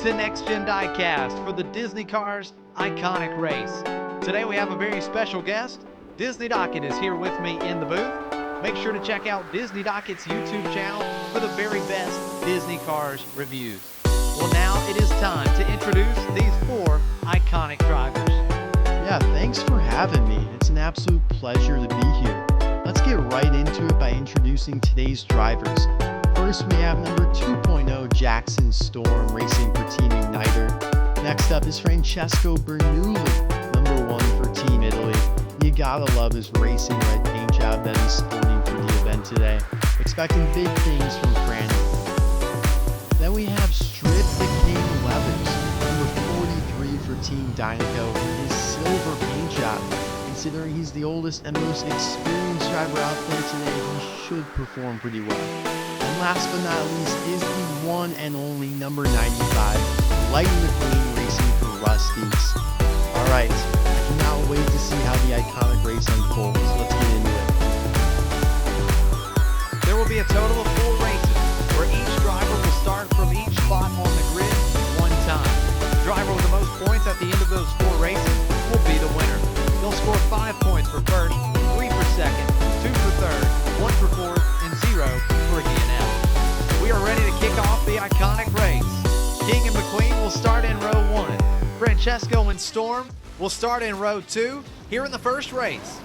to Next-Gen Diecast for the Disney Cars Iconic Race. Today we have a very special guest. Disney Docket is here with me in the booth. Make sure to check out Disney Docket's YouTube channel for the very best Disney Cars reviews. Well, now it is time to introduce these four iconic drivers. Yeah, thanks for having me. It's an absolute pleasure to be here. Let's get right into it by introducing today's drivers. First, we have number 2.0 Jackson Storm racing for Team Igniter. Next up is Francesco Bernoulli, number 1 for Team Italy. You gotta love his racing red paint job that he's sporting for the event today. Expecting big things from Fran. Then we have Strip the King Leathers, number 43 for Team Dynaco in his silver paint job. Considering he's the oldest and most experienced driver out there today, he should perform pretty well. And last but not least is the one and only number 95, Lightning McQueen racing for Rusty's. Alright, I cannot wait to see how the iconic race unfolds. Let's get into it. There will be a total of 4 races, where each driver will start from each spot on the grid one time. The driver with the most points at the end of those 4 races will be the winner. They'll score 5 points for first, 3 for second, 2 for third, 1 for fourth, and 0 for DNF. We are ready to kick off the iconic race. King and McQueen will start in row 1. Francesco and Storm will start in row 2 here in the first race.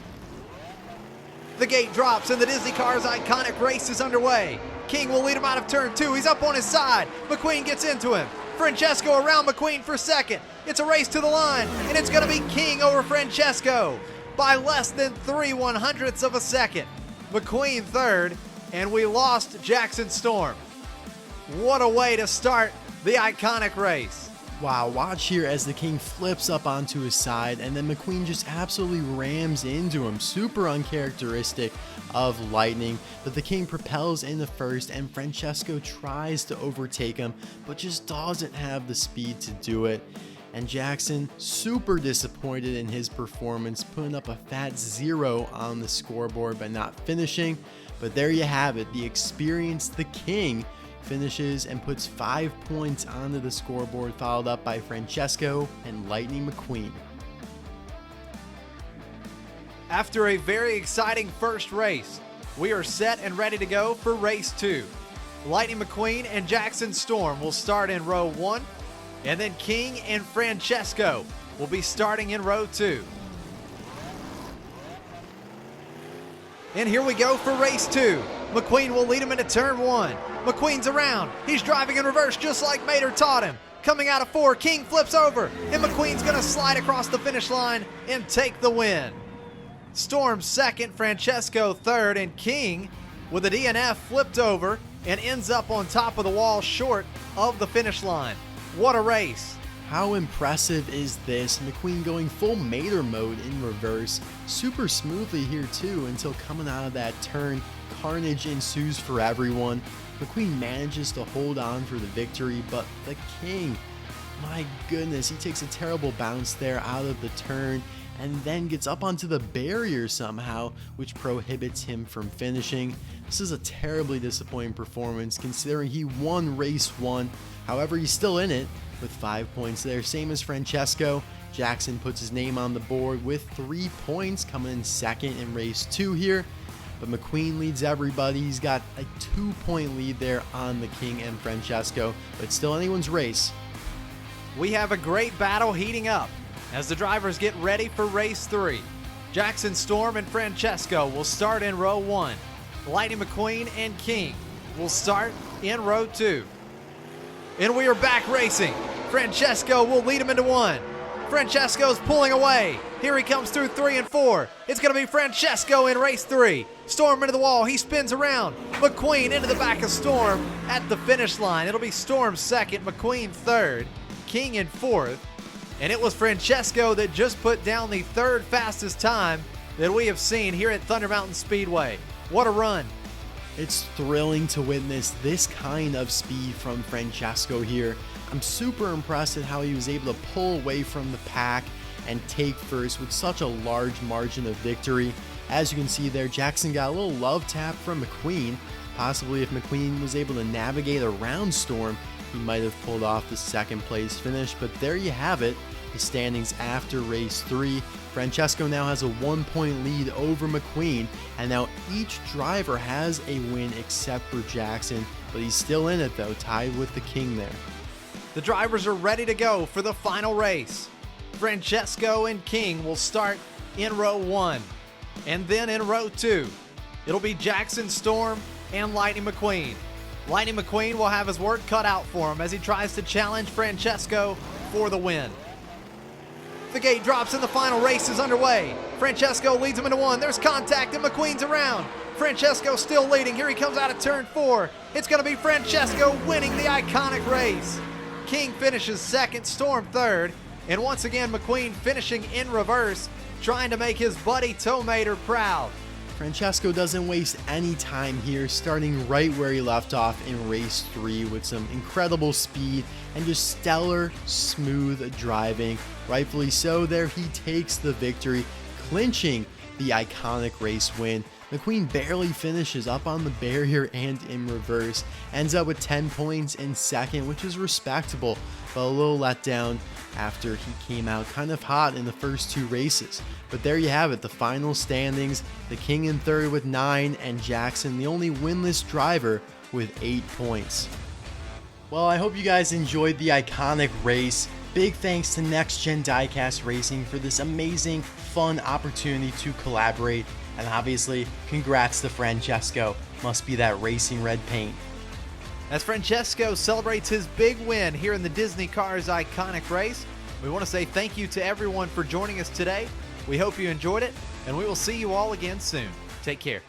The gate drops and the Disney Cars iconic race is underway. King will lead him out of turn 2. He's up on his side. McQueen gets into him. Francesco around McQueen for second. It's a race to the line, and it's going to be King over Francesco by less than 3/100ths of a second. McQueen third, and we lost Jackson Storm. What a way to start the iconic race. Wow, watch here as the King flips up onto his side and then McQueen just absolutely rams into him. Super uncharacteristic of Lightning, but the King propels into first and Francesco tries to overtake him but just doesn't have the speed to do it. And Jackson, super disappointed in his performance, putting up a fat 0 on the scoreboard by not finishing. But there you have it, the experienced The King finishes and puts 5 points onto the scoreboard, followed up by Francesco and Lightning McQueen. After a very exciting first race, we are set and ready to go for race 2. Lightning McQueen and Jackson Storm will start in row 1, and then King and Francesco will be starting in row 2. And here we go for race 2. McQueen will lead him into turn 1. McQueen's around. He's driving in reverse just like Mater taught him. Coming out of 4, King flips over, and McQueen's gonna slide across the finish line and take the win. Storm second, Francesco third, and King with a DNF flipped over and ends up on top of the wall short of the finish line. What a race. How impressive is this? McQueen going full Mater mode in reverse. Super smoothly here too until coming out of that turn. Carnage ensues for everyone. McQueen manages to hold on for the victory, but the King, my goodness, he takes a terrible bounce there out of the turn and then gets up onto the barrier somehow, which prohibits him from finishing. This is a terribly disappointing performance considering he won race 1. However, he's still in it with 5 points there, same as Francesco. Jackson puts his name on the board with 3 points, coming in second in race 2 here. But McQueen leads everybody. He's got a 2-point lead there on the King and Francesco, but still anyone's race. We have a great battle heating up as the drivers get ready for race 3. Jackson Storm and Francesco will start in row 1. Lightning McQueen and King will start in row 2. And we are back racing. Francesco will lead him into 1. Francesco's pulling away. Here he comes through 3 and 4. It's going to be Francesco in race 3. Storm into the wall. He spins around. McQueen into the back of Storm at the finish line. It'll be Storm second, McQueen third, King in fourth. And it was Francesco that just put down the 3rd fastest time that we have seen here at Thunder Mountain Speedway. What a run. It's thrilling to witness this kind of speed from Francesco here. I'm super impressed at how he was able to pull away from the pack and take first with such a large margin of victory. As you can see there, Jackson got a little love tap from McQueen. Possibly if McQueen was able to navigate around Storm, he might have pulled off the second place finish, but there you have it, the standings after race 3. Francesco now has a 1-point lead over McQueen, and now each driver has a win except for Jackson, but he's still in it though, tied with the king there. The drivers are ready to go for the final race. Francesco and King will start in row 1, and then in row 2, it'll be Jackson Storm and Lightning McQueen. Lightning McQueen will have his work cut out for him as he tries to challenge Francesco for the win. The gate drops and the final race is underway. Francesco leads him into 1. There's contact and McQueen's around. Francesco still leading. Here he comes out of turn 4. It's going to be Francesco winning the iconic race. King finishes second, Storm third, and once again McQueen finishing in reverse, trying to make his buddy Tomater proud. Francesco doesn't waste any time here, starting right where he left off in race 3 with some incredible speed and just stellar, smooth driving. Rightfully so, there he takes the victory, clinching the iconic race win. McQueen barely finishes up on the barrier and in reverse, ends up with 10 points in second, which is respectable, but a little let down after he came out kind of hot in the first 2 races. But there you have it, the final standings. The King in third with 9, and Jackson, the only winless driver, with 8 points. Well, I hope you guys enjoyed the iconic race. Big thanks to Next-Gen Diecast Racing for this amazing, fun opportunity to collaborate. And obviously, congrats to Francesco. Must be that racing red paint. As Francesco celebrates his big win here in the Disney Cars iconic race, we want to say thank you to everyone for joining us today. We hope you enjoyed it, and we will see you all again soon. Take care.